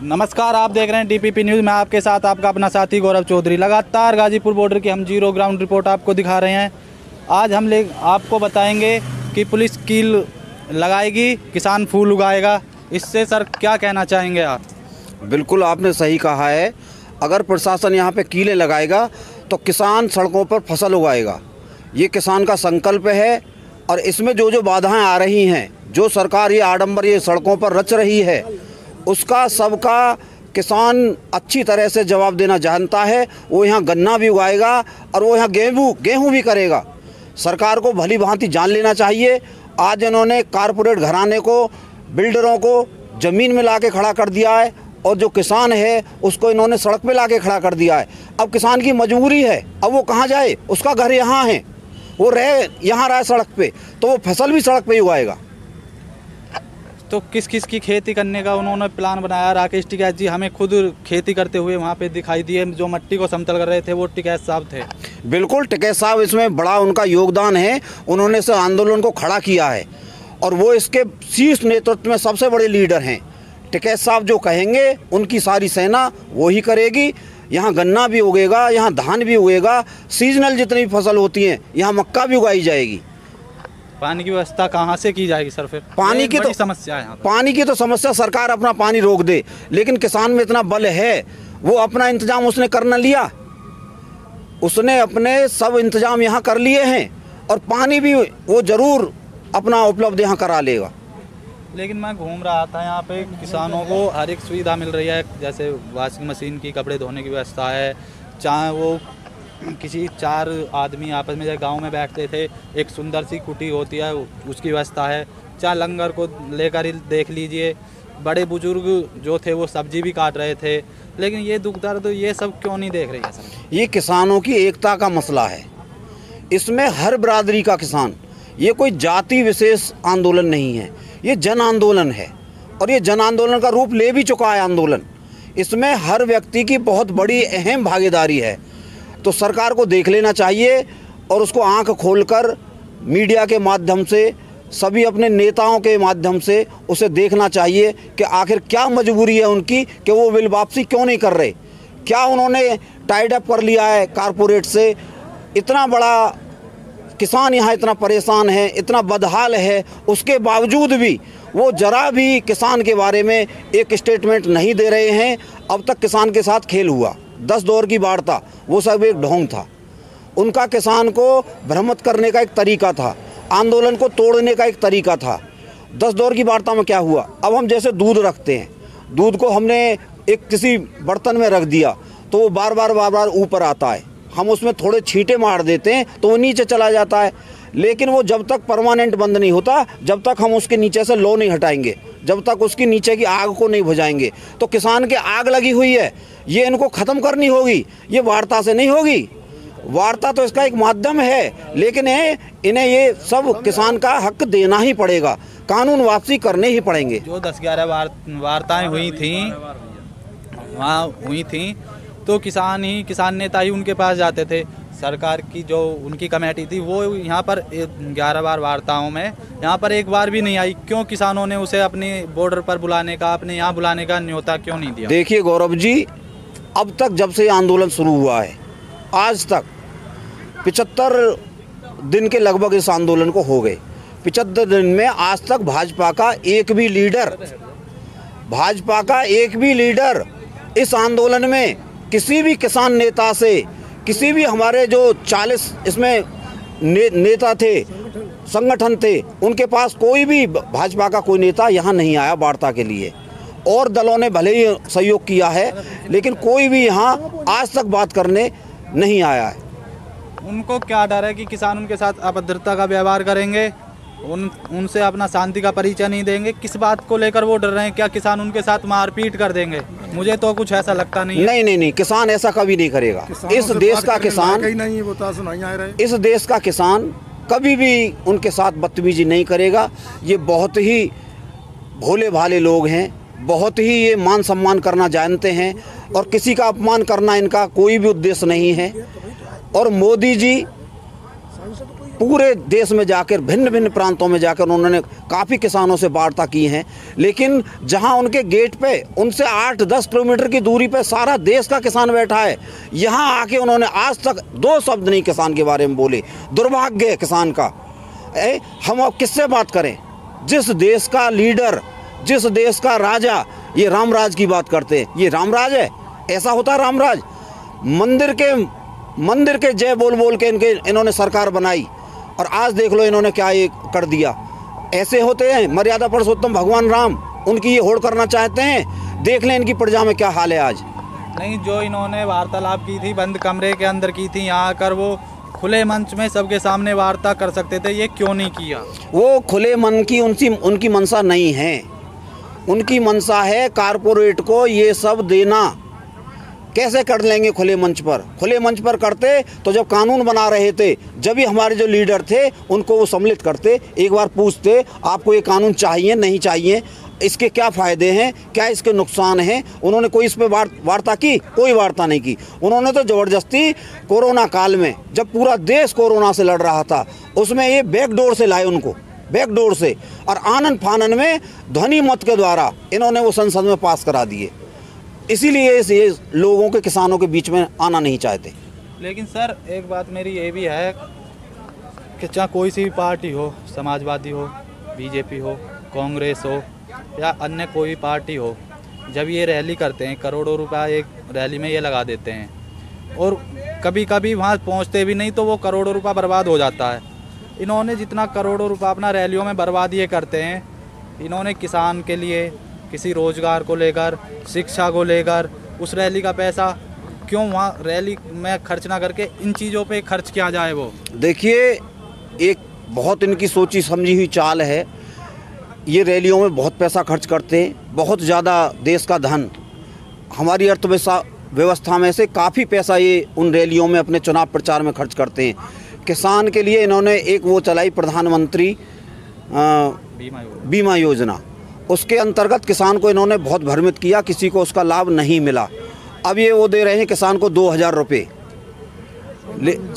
नमस्कार, आप देख रहे हैं डीपीपी न्यूज़। मैं आपके साथ आपका अपना साथी गौरव चौधरी। लगातार गाजीपुर बॉर्डर की हम जीरो ग्राउंड रिपोर्ट आपको दिखा रहे हैं। आज हम आपको बताएंगे कि पुलिस कील लगाएगी, किसान फूल उगाएगा। इससे सर क्या कहना चाहेंगे आप? बिल्कुल आपने सही कहा है। अगर प्रशासन यहाँ पे कीलें लगाएगा तो किसान सड़कों पर फसल उगाएगा। ये किसान का संकल्प है। और इसमें जो जो बाधाएं आ रही हैं, जो सरकार ये आडंबर ये सड़कों पर रच रही है, उसका सबका किसान अच्छी तरह से जवाब देना जानता है। वो यहाँ गन्ना भी उगाएगा और वो यहाँ गेहूँ भी करेगा। सरकार को भली भांति जान लेना चाहिए। आज इन्होंने कारपोरेट घराने को, बिल्डरों को ज़मीन में लाके खड़ा कर दिया है और जो किसान है उसको इन्होंने सड़क पे लाके खड़ा कर दिया है। अब किसान की मजबूरी है, अब वो कहाँ जाए? उसका घर यहाँ है, वो यहाँ रहा सड़क पे, तो वो फसल भी सड़क पे ही उगाएगा। तो किस किस की खेती करने का उन्होंने प्लान बनाया? राकेश टिकैत जी हमें खुद खेती करते हुए वहाँ पे दिखाई दिए। जो मिट्टी को समतल कर रहे थे वो टिकैत साहब थे। बिल्कुल, टिकैत साहब इसमें बड़ा उनका योगदान है। उन्होंने इस आंदोलन को खड़ा किया है और वो इसके शीर्ष नेतृत्व में सबसे बड़े लीडर हैं। टिकैत साहब जो कहेंगे उनकी सारी सेना वो ही करेगी। यहाँ गन्ना भी उगेगा, यहाँ धान भी उगेगा, सीजनल जितनी भी फसल होती हैं, यहाँ मक्का भी उगाई जाएगी। पानी की व्यवस्था कहाँ से की जाएगी सर? फिर पानी की तो समस्या है। पानी की तो समस्या, सरकार अपना पानी रोक दे, लेकिन किसान में इतना बल है, वो अपना इंतजाम उसने करना लिया। उसने अपने सब इंतजाम यहाँ कर लिए हैं और पानी भी वो जरूर अपना उपलब्ध यहाँ करा लेगा। लेकिन मैं घूम रहा था, यहाँ पे किसानों को हर एक सुविधा मिल रही है। जैसे वॉशिंग मशीन की, कपड़े धोने की व्यवस्था है। चाहे वो किसी 4 आदमी आपस में गांव में बैठते थे, एक सुंदर सी कुटी होती है, उसकी व्यवस्था है। चाहे लंगर को लेकर ही देख लीजिए, बड़े बुजुर्ग जो थे वो सब्जी भी काट रहे थे। लेकिन ये दुख दर्द ये सब क्यों नहीं देख रही है सर? ये किसानों की एकता का मसला है। इसमें हर बिरादरी का किसान, ये कोई जाति विशेष आंदोलन नहीं है, ये जन आंदोलन है। और ये जन आंदोलन का रूप ले भी चुका है आंदोलन। इसमें हर व्यक्ति की बहुत बड़ी अहम भागीदारी है। तो सरकार को देख लेना चाहिए और उसको आंख खोलकर मीडिया के माध्यम से, सभी अपने नेताओं के माध्यम से उसे देखना चाहिए कि आखिर क्या मजबूरी है उनकी कि वो बिल वापसी क्यों नहीं कर रहे। क्या उन्होंने टाइड अप कर लिया है कारपोरेट से? इतना बड़ा किसान यहाँ इतना परेशान है, इतना बदहाल है, उसके बावजूद भी वो जरा भी किसान के बारे में एक स्टेटमेंट नहीं दे रहे हैं। अब तक किसान के साथ खेल हुआ, 10 दौर की बाढ़ था, वो सब एक ढोंग था। उनका किसान को भ्रमित करने का एक तरीका था, आंदोलन को तोड़ने का एक तरीका था। 10 दौर की वार्ता में क्या हुआ? अब हम जैसे दूध रखते हैं, दूध को हमने एक किसी बर्तन में रख दिया तो वो बार बार ऊपर आता है। हम उसमें थोड़े छींटे मार देते हैं तो वो नीचे चला जाता है। लेकिन वो जब तक परमानेंट बंद नहीं होता, जब तक हम उसके नीचे से लो नहीं हटाएंगे, जब तक उसकी नीचे की आग को नहीं बुझाएंगे। तो किसान के आग लगी हुई है, ये इनको ख़त्म करनी होगी। ये वार्ता से नहीं होगी। वार्ता तो इसका एक माध्यम है, लेकिन इन्हें ये सब किसान का हक देना ही पड़ेगा, कानून वापसी करने ही पड़ेंगे। जो 10-11 वार्ताएं हुई थी वहाँ हुई थी, तो किसान नेता ही उनके पास जाते थे। सरकार की जो उनकी कमेटी थी वो यहाँ पर 11 बार वार्ताओं में यहाँ पर एक बार भी नहीं आई। क्यों किसानों ने उसे अपने बॉर्डर पर बुलाने का, अपने यहाँ बुलाने का न्योता क्यों नहीं दिया? देखिए गौरव जी, अब तक जब से आंदोलन शुरू हुआ है आज तक 75 दिन के लगभग इस आंदोलन को हो गए। 75 दिन में आज तक भाजपा का एक भी लीडर इस आंदोलन में किसी भी किसान नेता से, किसी भी हमारे जो 40 इसमें नेता थे, संगठन थे, उनके पास कोई भी भाजपा का कोई नेता यहाँ नहीं आया वार्ता के लिए। और दलों ने भले ही सहयोग किया है, लेकिन कोई भी यहाँ आज तक बात करने नहीं आया है। उनको क्या डर है कि किसान उनके साथ अभद्रता का व्यवहार करेंगे, उनसे अपना शांति का परिचय नहीं देंगे? किस बात को लेकर वो डर रहे हैं? क्या किसान उनके साथ मारपीट कर देंगे? मुझे तो कुछ ऐसा लगता नहीं है। नहीं, किसान ऐसा कभी नहीं करेगा। इस देश का किसान कभी भी उनके साथ बदतमीजी नहीं करेगा। ये बहुत ही भोले भाले लोग हैं, बहुत ही ये मान सम्मान करना जानते हैं और किसी का अपमान करना इनका कोई भी उद्देश्य नहीं है। और मोदी जी पूरे देश में जाकर भिन्न भिन्न प्रांतों में जाकर उन्होंने काफ़ी किसानों से वार्ता की हैं, लेकिन जहां उनके गेट पे उनसे 8-10 किलोमीटर की दूरी पे सारा देश का किसान बैठा है, यहां आके उन्होंने आज तक 2 शब्द नहीं किसान के बारे में बोले। दुर्भाग्य है किसान का। हम अब किससे बात करें? जिस देश का लीडर, जिस देश का राजा ये रामराज की बात करते हैं, ये रामराज है? ऐसा होता है रामराज? मंदिर के जय बोल बोल के इन्होंने सरकार बनाई और आज देख लो इन्होंने क्या ये कर दिया। ऐसे होते हैं मर्यादा पुरुषोत्तम भगवान राम, उनकी ये होड़ करना चाहते हैं। देख लें इनकी प्रजा में क्या हाल है आज। नहीं, जो इन्होंने वार्तालाप की थी बंद कमरे के अंदर की थी, यहाँ आकर वो खुले मंच में सबके सामने वार्ता कर सकते थे, ये क्यों नहीं किया? वो खुले मन की उनकी मंशा नहीं है। उनकी मंशा है कारपोरेट को ये सब देना। कैसे कर लेंगे खुले मंच पर? खुले मंच पर करते तो जब कानून बना रहे थे, जब भी हमारे जो लीडर थे उनको वो सम्मिलित करते, एक बार पूछते आपको ये कानून चाहिए नहीं चाहिए, इसके क्या फ़ायदे हैं, क्या इसके नुकसान हैं। उन्होंने कोई इस पर वार्ता की? कोई वार्ता नहीं की। उन्होंने तो ज़बरदस्ती कोरोना काल में जब पूरा देश कोरोना से लड़ रहा था, उसमें ये बैकडोर से लाए उनको, बैकडोर से, और आनन फानन में ध्वनि मत के द्वारा इन्होंने वो संसद में पास करा दिए। इसीलिए ये लोगों के, किसानों के बीच में आना नहीं चाहते। लेकिन सर एक बात मेरी ये भी है कि चाहे कोई सी भी पार्टी हो, समाजवादी हो, बीजेपी हो, कांग्रेस हो या अन्य कोई पार्टी हो, जब ये रैली करते हैं करोड़ों रुपया एक रैली में ये लगा देते हैं और कभी कभी वहाँ पहुँचते भी नहीं तो वो करोड़ों रुपया बर्बाद हो जाता है। इन्होंने जितना करोड़ों रुपया अपना रैलियों में बर्बाद ये करते हैं, इन्होंने किसान के लिए, किसी रोजगार को लेकर, शिक्षा को लेकर उस रैली का पैसा क्यों वहाँ रैली में खर्च ना करके इन चीज़ों पे खर्च किया जाए? वो देखिए, एक बहुत इनकी सोची समझी हुई चाल है। ये रैलियों में बहुत पैसा खर्च करते हैं, बहुत ज़्यादा देश का धन, हमारी अर्थव्यवस्था में से काफ़ी पैसा ये उन रैलियों में अपने चुनाव प्रचार में खर्च करते हैं। किसान के लिए इन्होंने एक वो चलाई प्रधानमंत्री बीमा योजना, उसके अंतर्गत किसान को इन्होंने बहुत भ्रमित किया, किसी को उसका लाभ नहीं मिला। अब ये वो दे रहे हैं किसान को 2000 रुपये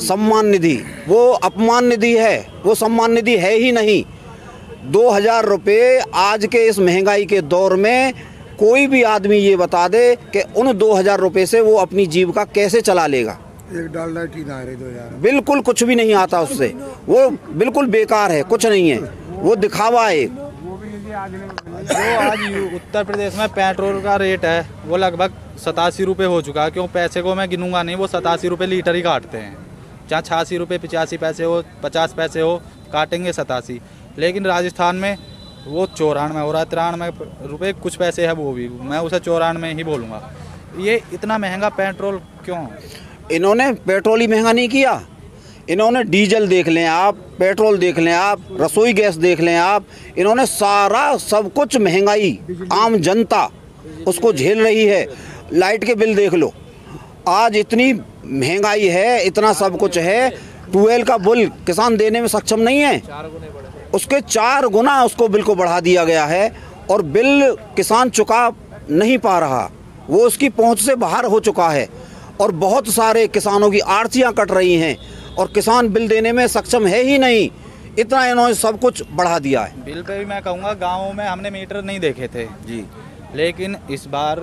सम्मान निधि। वो अपमान निधि है, वो सम्मान निधि है ही नहीं। 2000 रुपये आज के इस महंगाई के दौर में कोई भी आदमी ये बता दे कि उन 2000 रुपये से वो अपनी जीविका कैसे चला लेगा? एक डालडा टी ना रहे 2000, बिल्कुल कुछ भी नहीं आता उससे, वो बिल्कुल बेकार है, कुछ नहीं है, वो दिखावा है। जो आज उत्तर प्रदेश में पेट्रोल का रेट है वो लगभग 87 रुपये हो चुका है। क्यों? पैसे को मैं गिनूंगा नहीं, वो 87 रुपये लीटर ही काटते हैं। चाहे 86 रुपये 85 पैसे हो, 50 पैसे हो, काटेंगे 87। लेकिन राजस्थान में वो 94 हो रहा है, 93 रुपये कुछ पैसे है, वो भी मैं उसे 94 ही बोलूँगा। ये इतना महंगा पेट्रोल क्यों? इन्होंने पेट्रोल ही महंगा नहीं किया, इन्होंने डीजल देख लें आप, पेट्रोल देख लें आप, रसोई गैस देख लें आप, इन्होंने सारा सब कुछ महंगाई आम जनता उसको झेल रही है। लाइट के बिल देख लो, आज इतनी महंगाई है, इतना सब कुछ है, 12 का बिल किसान देने में सक्षम नहीं है, उसके 4 गुना उसको बिल को बढ़ा दिया गया है और बिल किसान चुका नहीं पा रहा, वो उसकी पहुंच से बाहर हो चुका है और बहुत सारे किसानों की आर्थियाँ कट रही हैं और किसान बिल देने में सक्षम है ही नहीं। इतना इन्होंने सब कुछ बढ़ा दिया है। बिल पे भी मैं कहूँगा गाँवों में हमने मीटर नहीं देखे थे जी, लेकिन इस बार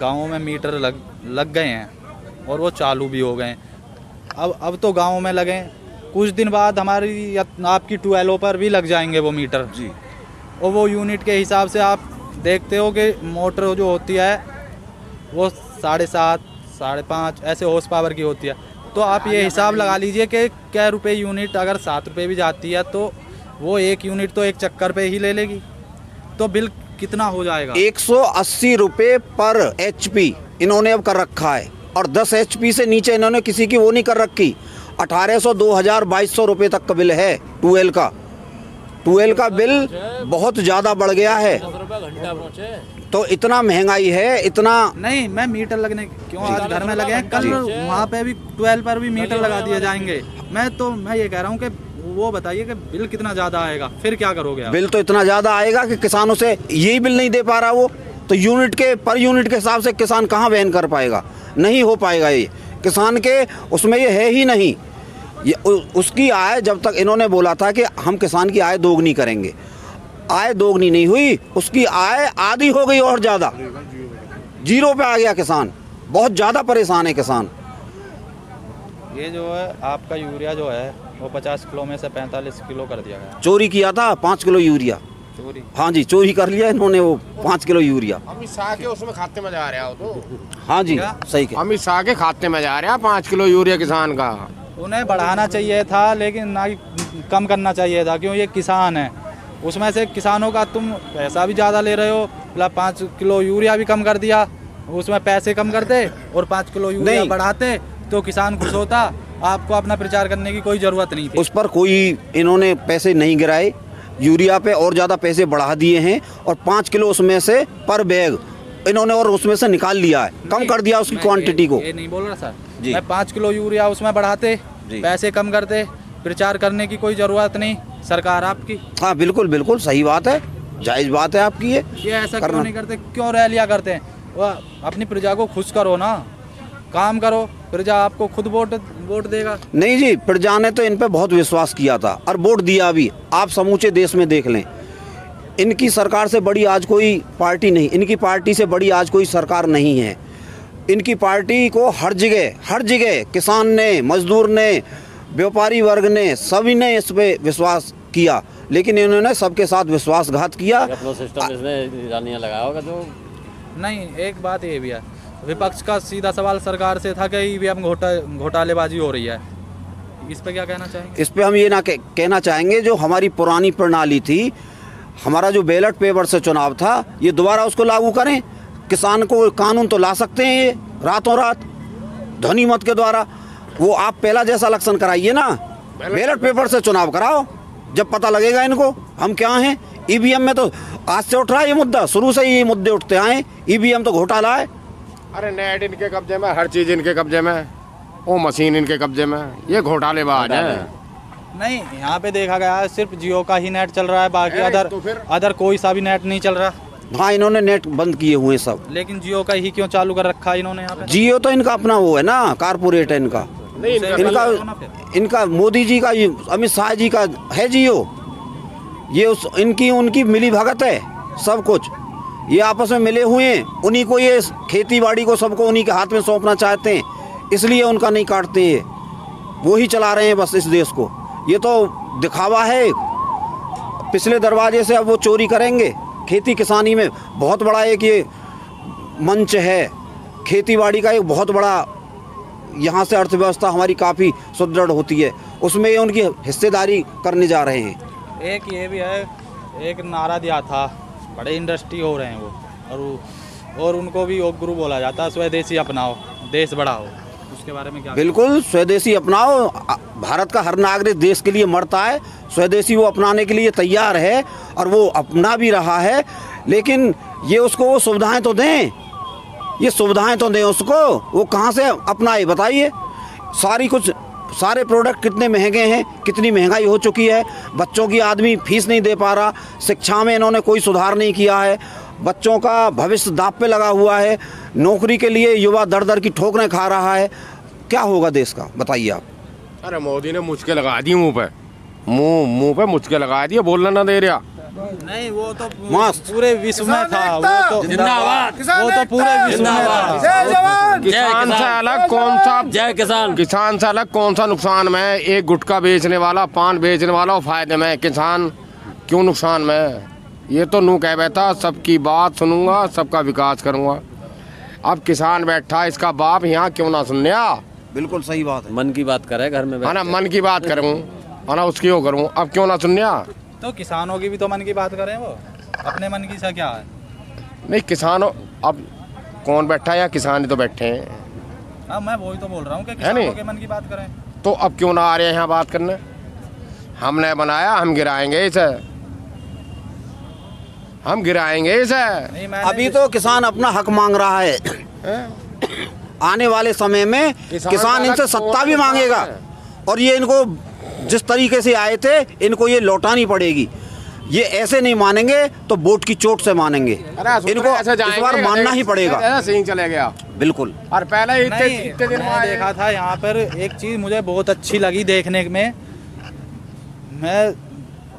गाँवों में मीटर लग गए हैं और वो चालू भी हो गए। अब तो गाँवों में लगे, कुछ दिन बाद हमारी आपकी 12 पर भी लग जाएंगे वो मीटर जी। और वो यूनिट के हिसाब से आप देखते हो कि मोटर जो होती है वो 7.5 5.5 ऐसे हॉर्स पावर की होती है। तो आप ये हिसाब लगा लीजिए कि क्या रुपए यूनिट, अगर 7 रुपये भी जाती है तो वो एक यूनिट तो एक चक्कर पे ही ले लेगी, तो बिल कितना हो जाएगा? 180 रुपये पर HP इन्होंने अब कर रखा है और 10 HP से नीचे इन्होंने किसी की वो नहीं कर रखी। 1800, 2000, 2200 रुपये तक का बिल है 12 का। 12 का बिल बहुत ज़्यादा बढ़ गया है। तो इतना महंगाई है, इतना नहीं। मैं मीटर लगने क्यों आज घर में लगे हैं, कल वहाँ पे भी 12 पर भी मीटर लगा दिए जाएंगे। मैं ये कह रहा हूँ कि वो बताइए कि बिल कितना ज़्यादा आएगा, फिर क्या करोगे आप? बिल तो इतना ज़्यादा आएगा कि किसानों से यही बिल नहीं दे पा रहा वो, तो पर यूनिट के हिसाब से किसान कहाँ वहन कर पाएगा? नहीं हो पाएगा ये, किसान के उसमें ये है ही नहीं। ये उसकी आय, जब तक इन्होंने बोला था कि हम किसान की आय दोगुनी करेंगे, आय दोगुनी नहीं हुई, उसकी आय आधी हो गई और ज़्यादा, जीरो पे आ गया किसान। बहुत ज़्यादा परेशान है किसान। ये जो है आपका यूरिया जो है वो 50 किलो में से 45 किलो कर दिया गया। चोरी किया था 5 किलो यूरिया। चोरी? हाँ जी, चोरी कर लिया इन्होंने वो 5 किलो यूरिया। अमित शाह के उसमें खाते में जा रहा हो तो। हाँ जी, सही कहा। अमित शाह के खाते में जा रहा 5 किलो यूरिया किसान का। उन्हें बढ़ाना चाहिए था, लेकिन ना ही कम करना चाहिए था, क्यों? ये किसान है, उसमें से किसानों का तुम पैसा भी ज़्यादा ले रहे हो। मतलब 5 किलो यूरिया भी कम कर दिया, उसमें पैसे कम करते और 5 किलो यूरिया बढ़ाते तो किसान खुश होता। आपको अपना प्रचार करने की कोई ज़रूरत नहीं थी। उस पर कोई इन्होंने पैसे नहीं गिराए, यूरिया पे और ज़्यादा पैसे बढ़ा दिए हैं और 5 किलो उसमें से पर बैग इन्होंने और उसमें से निकाल लिया है, कम कर दिया उसकी क्वांटिटी को। ये नहीं बोल रहा सर जी। मैं 5 किलो यूरिया उसमें बढ़ाते, पैसे कम करते, प्रचार करने की कोई ज़रूरत नहीं। सरकार आपकी। हाँ बिल्कुल बिल्कुल सही बात है, जायज़ बात है आपकी। ये ऐसा क्यों नहीं करते? क्यों रैलियाँ करते हैं? वह अपनी प्रजा को खुश करो ना, काम करो, प्रजा आपको खुद वोट देगा। नहीं जी, प्रजा ने तो इन पे बहुत विश्वास किया था और वोट दिया भी। आप समूचे देश में देख लें, इनकी सरकार से बड़ी आज कोई पार्टी नहीं, इनकी पार्टी से बड़ी आज कोई सरकार नहीं है। इनकी पार्टी को हर जगह किसान ने, मजदूर ने, व्यापारी वर्ग ने, सभी ने इस पे विश्वास किया, लेकिन इन्होंने सबके साथ विश्वासघात किया। अपना सिस्टम इसने जानिया लगाया होगा तो नहीं। एक बात ये भी है, विपक्ष का सीधा सवाल सरकार से था कि ईवीएम घोटालेबाजी हो रही है, इस पे क्या कहना चाहेंगे? इस पे हम ये ना कहना चाहेंगे, जो हमारी पुरानी प्रणाली थी, हमारा जो बैलेट पेपर से चुनाव था, ये दोबारा उसको लागू करें। किसान को कानून तो ला सकते हैं ये रातों रात ध्वनि मत के द्वारा। वो आप पहला जैसा इलेक्शन कराइए ना, बैलेट पेपर से चुनाव कराओ, जब पता लगेगा इनको हम क्या हैं। ईवीएम में तो आज से उठ रहा है ये मुद्दा, शुरू से ही ये मुद्दे उठते आए। ईवीएम तो घोटाला है। अरे नेट इनके कब्जे में, हर चीज इनके कब्जे में, वो मशीन इनके कब्जे में, ये घोटालेबाज है। नहीं, यहाँ पे देखा गया है सिर्फ जियो का ही नेट चल रहा है, बाकी तो फिर? अदर कोई सा भी नेट नहीं चल रहा। हाँ, इन्होंने नेट बंद किए हुए सब, लेकिन जियो का ही क्यों चालू कर रखा है इन्होंने यहाँ पे? जियो तो इनका अपना वो है ना, कारपोरेट है इनका। नहीं इनका मोदी जी का, अमित शाह जी का है जियो। ये इनकी उनकी मिली भगत है सब कुछ। ये आपस में मिले हुए हैं, उन्हीं को ये खेती बाड़ी को सबको उन्हीं के हाथ में सौंपना चाहते हैं, इसलिए उनका नहीं काटते हैं। वो ही चला रहे हैं बस इस देश को। ये तो दिखावा है, पिछले दरवाजे से अब वो चोरी करेंगे। खेती किसानी में बहुत बड़ा एक ये मंच है, खेती बाड़ी का एक बहुत बड़ा, यहाँ से अर्थव्यवस्था हमारी काफ़ी सुदृढ़ होती है, उसमें ये उनकी हिस्सेदारी करने जा रहे हैं। एक ये भी है, एक नारा दिया था, बड़े इंडस्ट्री हो रहे हैं वो, और उनको भी योग गुरु बोला जाता है, स्वदेशी अपनाओ देश बढ़ाओ। उसके बारे में क्या? बिल्कुल, स्वदेशी अपनाओ। भारत का हर नागरिक देश के लिए मरता है, स्वदेशी वो अपनाने के लिए तैयार है और वो अपना भी रहा है। लेकिन ये उसको वो सुविधाएं तो दें, ये सुविधाएं तो दें उसको। वो कहाँ से अपनाए बताइए? सारे प्रोडक्ट कितने महंगे हैं, कितनी महंगाई हो चुकी है। बच्चों की आदमी फीस नहीं दे पा रहा, शिक्षा में इन्होंने कोई सुधार नहीं किया है, बच्चों का भविष्य दांव पे लगा हुआ है, नौकरी के लिए युवा दर दर की ठोकरें खा रहा है। क्या होगा देश का, बताइए आप? अरे मोदी ने मुझके लगा दी मुंह पे मुझके लगा दिए, बोलना ना दे रहा। नहीं, वो तो मस्त पूरे विश्व में था, वो तो जिंदाबाद, वो तो पूरे विश्व में था। किसान से अलग कौन सा, जय किसान। किसान से अलग कौन सा नुकसान में? एक गुटखा बेचने वाला, पान बेचने वाला फायदे में, किसान क्यों नुकसान में? ये तो नू कह बैठा सबकी बात सुनूंगा, सबका विकास करूंगा। अब किसान बैठा, इसका बाप यहाँ क्यों ना सुन लिया? बिल्कुल सही बात है। मन की बात करे घर में, है ना, मन की बात करूँ, है ना, उसकी वो करूँ, अब क्यों ना सुन लिया? तो किसानों की भी तो मन की बात करें, वो अपने मन की सा क्या है? नहीं, किसानों अब कौन बैठा है? या किसान ही तो बैठे हैं। हाँ, मैं वही तो बोल रहा हूँ कि है नहीं? किसानों के मन की बात करें। तो अब क्यों ना आ रहे हैं यहाँ बात करने? हमने बनाया, हम गिराएंगे इसे, हम गिराएंगे इसे। नहीं, मैंने अभी तो किसान अपना हक मांग रहा है, आने वाले समय में किसान इनसे सत्ता भी मांगेगा और ये इनको जिस तरीके से आए थे इनको ये लौटानी पड़ेगी। ये ऐसे नहीं मानेंगे तो वोट की चोट से मानेंगे, इनको इस बार मानना ही पड़ेगा। ऐसा सही चले गया। बिल्कुल। और पहले इतने नहीं, इतने दिन में मैं आए। देखा था यहाँ पर एक चीज़ मुझे बहुत अच्छी लगी देखने में। मैं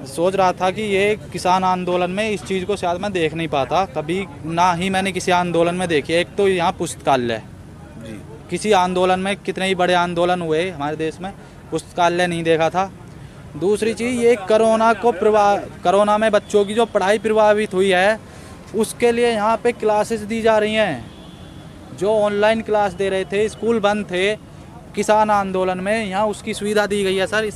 सोच रहा था कि ये किसान आंदोलन में इस चीज़ को शायद मैं देख नहीं पाता कभी, ना ही मैंने किसी आंदोलन में देखी। एक तो यहाँ पुस्तकालय, किसी आंदोलन में कितने ही बड़े आंदोलन हुए हमारे देश में, पुस्तकालय नहीं देखा था। दूसरी चीज़ ये कोरोना में बच्चों की जो पढ़ाई प्रभावित हुई है उसके लिए यहाँ पे क्लासेस दी जा रही हैं। जो ऑनलाइन क्लास दे रहे थे, स्कूल बंद थे, किसान आंदोलन में यहाँ उसकी सुविधा दी गई है सर।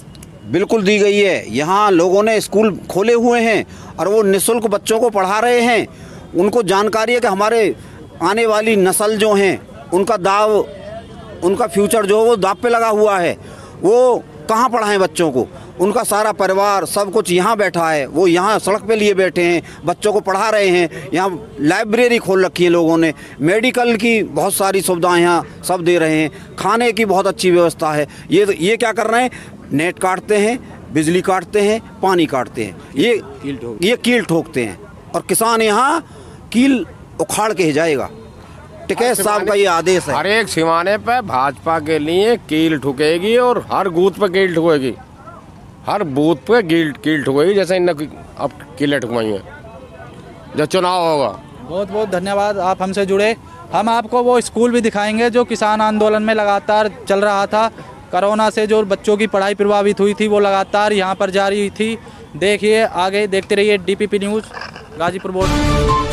बिल्कुल दी गई है। यहाँ लोगों ने स्कूल खोले हुए हैं और वो निःशुल्क बच्चों को पढ़ा रहे हैं। उनको जानकारी है कि हमारे आने वाली नस्ल जो हैं उनका फ्यूचर जो है वो दांव पे लगा हुआ है। वो कहाँ पढ़ाएं बच्चों को, उनका सारा परिवार सब कुछ यहाँ बैठा है, वो यहाँ सड़क पे लिए बैठे हैं, बच्चों को पढ़ा रहे हैं। यहाँ लाइब्रेरी खोल रखी है लोगों ने, मेडिकल की बहुत सारी सुविधाएं यहाँ सब दे रहे हैं, खाने की बहुत अच्छी व्यवस्था है। ये क्या कर रहे हैं, नेट काटते हैं, बिजली काटते हैं, पानी काटते हैं, ये कील ठोकते हैं। और किसान यहाँ कील उखाड़ के ही जाएगा। टिकैत साहब का ये आदेश है। हर एक सिमाने पे भाजपा के लिए कील ठुकेगी और हर बूथ पे कील ठुकेगी, हर बूथ पे कील ठुकेगी, जैसे इन अब कीलें ठुकवाई हैं जब चुनाव होगा। बहुत बहुत धन्यवाद, आप हमसे जुड़े। हम आपको वो स्कूल भी दिखाएंगे जो किसान आंदोलन में लगातार चल रहा था। कोरोना से जो बच्चों की पढ़ाई प्रभावित हुई थी वो लगातार यहाँ पर जारी थी। देखिए आगे देखते रहिए DPP न्यूज़ गाजीपुर बोर्ड।